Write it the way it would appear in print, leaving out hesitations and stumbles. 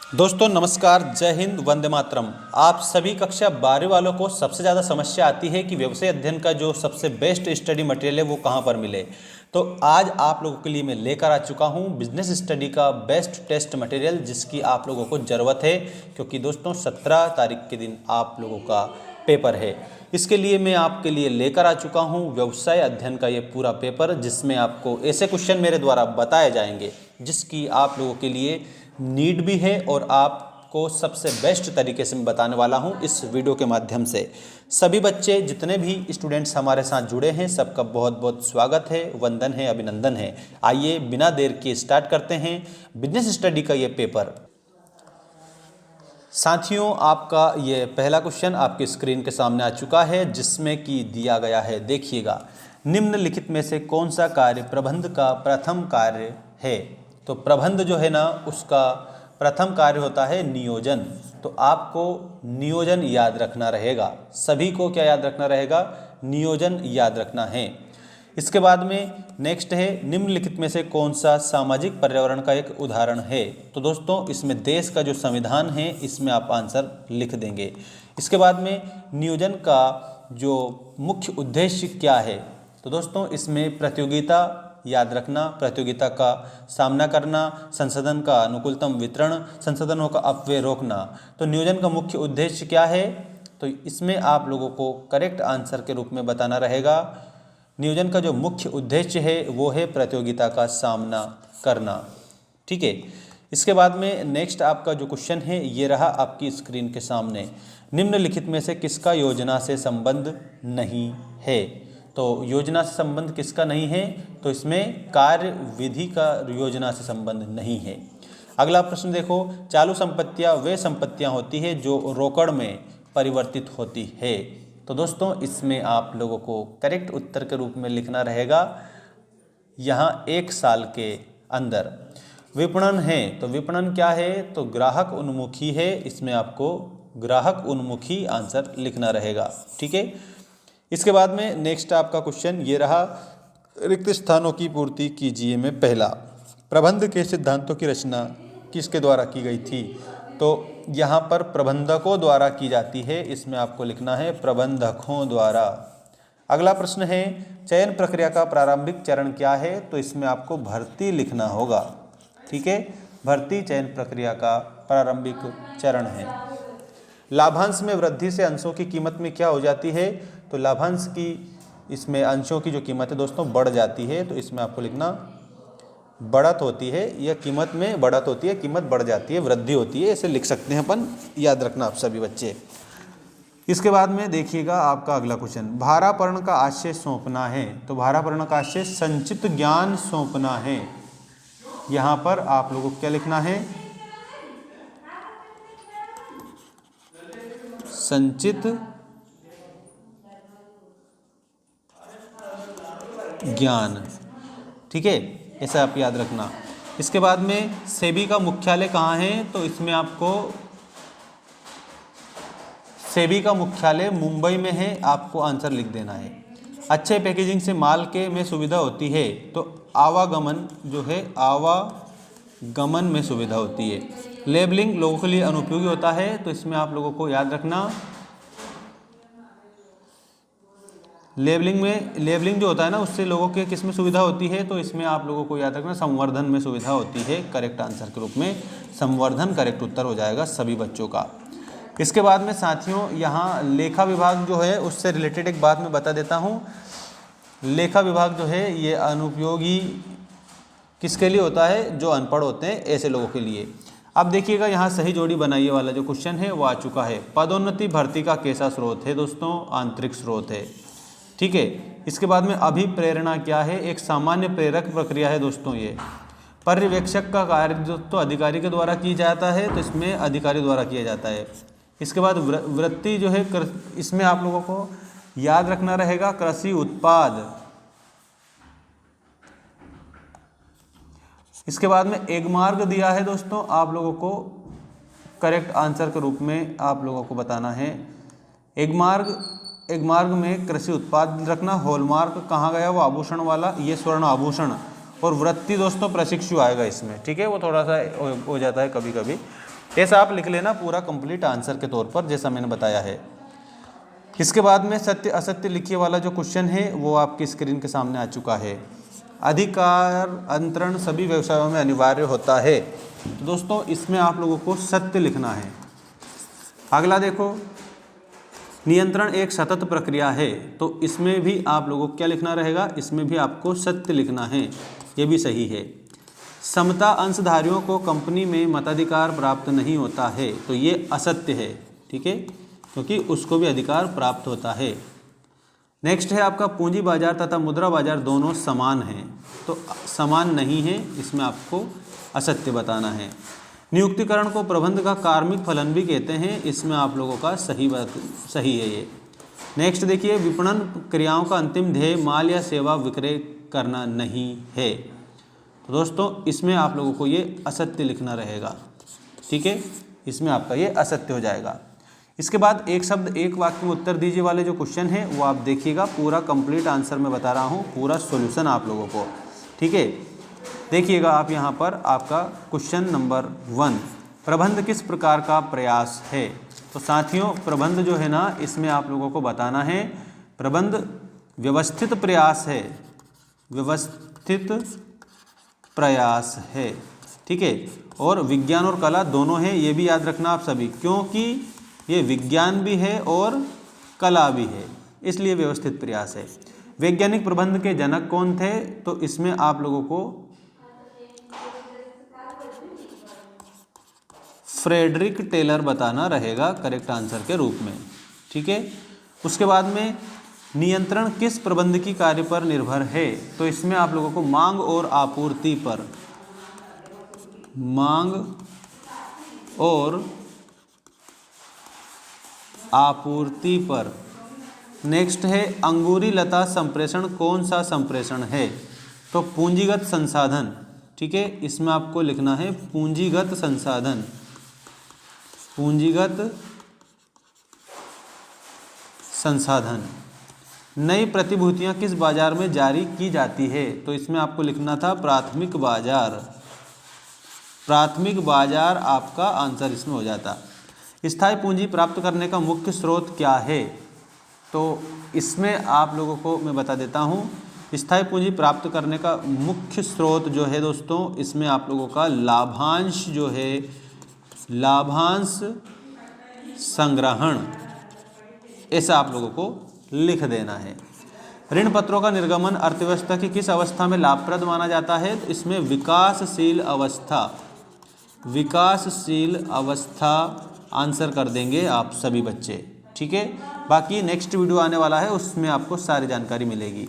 दोस्तों नमस्कार, जय हिंद, वंदे मातरम। आप सभी कक्षा 12 वालों को सबसे ज़्यादा समस्या आती है कि व्यवसाय अध्ययन का जो सबसे बेस्ट स्टडी मटेरियल है वो कहाँ पर मिले। तो आज आप लोगों के लिए मैं लेकर आ चुका हूँ बिजनेस स्टडी का बेस्ट टेस्ट मटेरियल, जिसकी आप लोगों को ज़रूरत है क्योंकि दोस्तों 17 तारीख के दिन आप लोगों का पेपर है। इसके लिए मैं आपके लिए लेकर आ चुका हूँ व्यवसाय अध्ययन का ये पूरा पेपर, जिसमें आपको ऐसे क्वेश्चन मेरे द्वारा बताए जाएंगे जिसकी आप लोगों के लिए नीड भी है और आपको सबसे बेस्ट तरीके से मैं बताने वाला हूं इस वीडियो के माध्यम से। सभी बच्चे जितने भी स्टूडेंट्स हमारे साथ जुड़े हैं सबका बहुत बहुत स्वागत है, वंदन है, अभिनंदन है। आइए बिना देर के स्टार्ट करते हैं बिजनेस स्टडी का ये पेपर। साथियों, आपका ये पहला क्वेश्चन आपकी स्क्रीन के सामने आ चुका है, जिसमें कि दिया गया है, देखिएगा, निम्नलिखित में से कौन सा कार्य प्रबंध का प्रथम कार्य है। तो प्रबंध जो है ना, उसका प्रथम कार्य होता है नियोजन। तो आपको नियोजन याद रखना रहेगा। सभी को क्या याद रखना रहेगा? नियोजन याद रखना है। इसके बाद में नेक्स्ट है, निम्नलिखित में से कौन सा सामाजिक पर्यावरण का एक उदाहरण है। तो दोस्तों इसमें देश का जो संविधान है, इसमें आप आंसर लिख देंगे। इसके बाद में नियोजन का जो मुख्य उद्देश्य क्या है। तो दोस्तों इसमें प्रतियोगिता याद रखना, प्रतियोगिता का सामना करना, संसाधन का अनुकूलतम वितरण, संसाधनों का अपव्यय रोकना। तो नियोजन का मुख्य उद्देश्य क्या है, तो इसमें आप लोगों को करेक्ट आंसर के रूप में बताना रहेगा। नियोजन का जो मुख्य उद्देश्य है वो है प्रतियोगिता का सामना करना। ठीक है। इसके बाद में नेक्स्ट आपका जो क्वेश्चन है ये रहा आपकी स्क्रीन के सामने। निम्नलिखित में से किसका योजना से संबंध नहीं है। तो योजना से संबंध किसका नहीं है, तो इसमें कार्य विधि का योजना से संबंध नहीं है। अगला प्रश्न देखो, चालू संपत्तियां वे संपत्तियां होती है जो रोकड़ में परिवर्तित होती है। तो दोस्तों इसमें आप लोगों को करेक्ट उत्तर के रूप में लिखना रहेगा यहाँ 1 साल के अंदर। विपणन है, तो विपणन क्या है, तो ग्राहक उन्मुखी है। इसमें आपको ग्राहक उन्मुखी आंसर लिखना रहेगा। ठीक है। इसके बाद में नेक्स्ट आपका क्वेश्चन ये रहा, रिक्त स्थानों की पूर्ति कीजिए में पहला, प्रबंध के सिद्धांतों की रचना किसके द्वारा की गई थी। तो यहाँ पर प्रबंधकों द्वारा की जाती है, इसमें आपको लिखना है प्रबंधकों द्वारा। अगला प्रश्न है, चयन प्रक्रिया का प्रारंभिक चरण क्या है। तो इसमें आपको भर्ती लिखना होगा। ठीक है, भर्ती चयन प्रक्रिया का प्रारंभिक चरण है। लाभांश में वृद्धि से अंशों की कीमत में क्या हो जाती है। तो लाभांश की इसमें अंशों की जो कीमत है दोस्तों बढ़ जाती है। तो इसमें आपको लिखना बढ़त होती है, या कीमत में बढ़त होती है, कीमत बढ़ जाती है, वृद्धि होती है, ऐसे लिख सकते हैं अपन। याद रखना आप सभी बच्चे। इसके बाद में देखिएगा आपका अगला क्वेश्चन, भारापर्ण का आशय सौंपना है। तो भारापर्ण का आशय संचित ज्ञान सौंपना है। यहाँ पर आप लोगों को क्या लिखना है, संचित ज्ञान। ठीक है, ऐसा आप याद रखना। इसके बाद में सेबी का मुख्यालय कहाँ है। तो इसमें आपको सेबी का मुख्यालय मुंबई में है, आपको आंसर लिख देना है। अच्छे पैकेजिंग से माल के में सुविधा होती है। तो आवागमन जो है, आवागमन में सुविधा होती है। लेबलिंग लोगों के लिए अनुपयोगी होता है। तो इसमें आप लोगों को याद रखना, लेबलिंग जो होता है ना, उससे लोगों के किस में सुविधा होती है। तो इसमें आप लोगों को याद रखना संवर्धन में सुविधा होती है। करेक्ट आंसर के रूप में संवर्धन करेक्ट उत्तर हो जाएगा सभी बच्चों का। इसके बाद में साथियों यहाँ लेखा विभाग जो है उससे रिलेटेड एक बात मैं बता देता हूँ। लेखा विभाग जो है ये अनुपयोगी किसके लिए होता है, जो अनपढ़ होते हैं ऐसे लोगों के लिए। अब देखिएगा यहाँ सही जोड़ी बनाइए वाला जो क्वेश्चन है वो आ चुका है। पदोन्नति भर्ती का कैसा स्रोत है दोस्तों, आंतरिक स्रोत है। ठीक है। इसके बाद में अभिप्रेरणा क्या है, एक सामान्य प्रेरक प्रक्रिया है दोस्तों। ये पर्यवेक्षक का कार्य दोस्तों अधिकारी के द्वारा किया जाता है। तो इसमें अधिकारी द्वारा किया जाता है। इसके बाद वृत्ति जो है, इसमें आप लोगों को याद रखना रहेगा कृषि उत्पाद। इसके बाद में एक मार्ग दिया है दोस्तों, आप लोगों को करेक्ट आंसर के रूप में आप लोगों को बताना है। एक मार्ग में कृषि उत्पाद रखना। हॉलमार्क कहाँ गया, वो आभूषण वाला, ये स्वर्ण आभूषण। और वृत्ति दोस्तों प्रशिक्षु आएगा इसमें। ठीक है, वो थोड़ा सा हो जाता है कभी कभी। ऐसा आप लिख लेना पूरा कंप्लीट आंसर के तौर पर, जैसा मैंने बताया है। इसके बाद में सत्य असत्य लिखिए वाला जो क्वेश्चन है वो आपकी स्क्रीन के सामने आ चुका है। अधिकार अंतरण सभी व्यवसायों में अनिवार्य होता है। तो दोस्तों इसमें आप लोगों को सत्य लिखना है। अगला देखो, नियंत्रण एक सतत प्रक्रिया है, तो इसमें भी आप लोगों को क्या लिखना रहेगा, इसमें भी आपको सत्य लिखना है, ये भी सही है। समता अंशधारियों को कंपनी में मताधिकार प्राप्त नहीं होता है, तो ये असत्य है, ठीक है, क्योंकि उसको भी अधिकार प्राप्त होता है। नेक्स्ट है आपका पूंजी बाजार तथा मुद्रा बाजार दोनों समान हैं, तो समान नहीं है, इसमें आपको असत्य बताना है। नियुक्तिकरण को प्रबंध का कार्मिक फलन भी कहते हैं, इसमें आप लोगों का सही है ये। नेक्स्ट देखिए, विपणन क्रियाओं का अंतिम ध्येय माल या सेवा विक्रय करना नहीं है, तो दोस्तों इसमें आप लोगों को ये असत्य लिखना रहेगा, ठीक है, इसमें आपका ये असत्य हो जाएगा। इसके बाद एक शब्द एक वाक्य में उत्तर दीजिए वाले जो क्वेश्चन है वो आप देखिएगा, पूरा कंप्लीट आंसर मैं बता रहा हूँ, पूरा सॉल्यूशन आप लोगों को, ठीक है। देखिएगा आप यहाँ पर आपका क्वेश्चन नंबर 1, प्रबंध किस प्रकार का प्रयास है। तो साथियों प्रबंध जो है ना, इसमें आप लोगों को बताना है प्रबंध व्यवस्थित प्रयास है, व्यवस्थित प्रयास है, ठीक है। और विज्ञान और कला दोनों हैं, ये भी याद रखना आप सभी, क्योंकि ये विज्ञान भी है और कला भी है, इसलिए व्यवस्थित प्रयास है। वैज्ञानिक प्रबंध के जनक कौन थे, तो इसमें आप लोगों को फ्रेडरिक टेलर बताना रहेगा करेक्ट आंसर के रूप में, ठीक है। उसके बाद में नियंत्रण किस प्रबंधकीय कार्य पर निर्भर है, तो इसमें आप लोगों को मांग और आपूर्ति पर, मांग और आपूर्ति पर। नेक्स्ट है अंगूरी लता संप्रेषण कौन सा संप्रेषण है, तो पूंजीगत संसाधन, ठीक है, इसमें आपको लिखना है पूंजीगत संसाधन, पूंजीगत संसाधन। नई प्रतिभूतियां किस बाजार में जारी की जाती है, तो इसमें आपको लिखना था प्राथमिक बाजार, प्राथमिक बाजार आपका आंसर इसमें हो जाता। स्थायी पूंजी प्राप्त करने का मुख्य स्रोत क्या है, तो इसमें आप लोगों को मैं बता देता हूँ, स्थायी पूंजी प्राप्त करने का मुख्य स्रोत जो है दोस्तों, इसमें आप लोगों का लाभांश जो है, लाभांश संग्रहण, ऐसा आप लोगों को लिख देना है। ऋण पत्रों का निर्गमन अर्थव्यवस्था की किस अवस्था में लाभप्रद माना जाता है, तो इसमें विकासशील अवस्था, विकासशील अवस्था आंसर कर देंगे आप सभी बच्चे, ठीक है। बाकी नेक्स्ट वीडियो आने वाला है, उसमें आपको सारी जानकारी मिलेगी।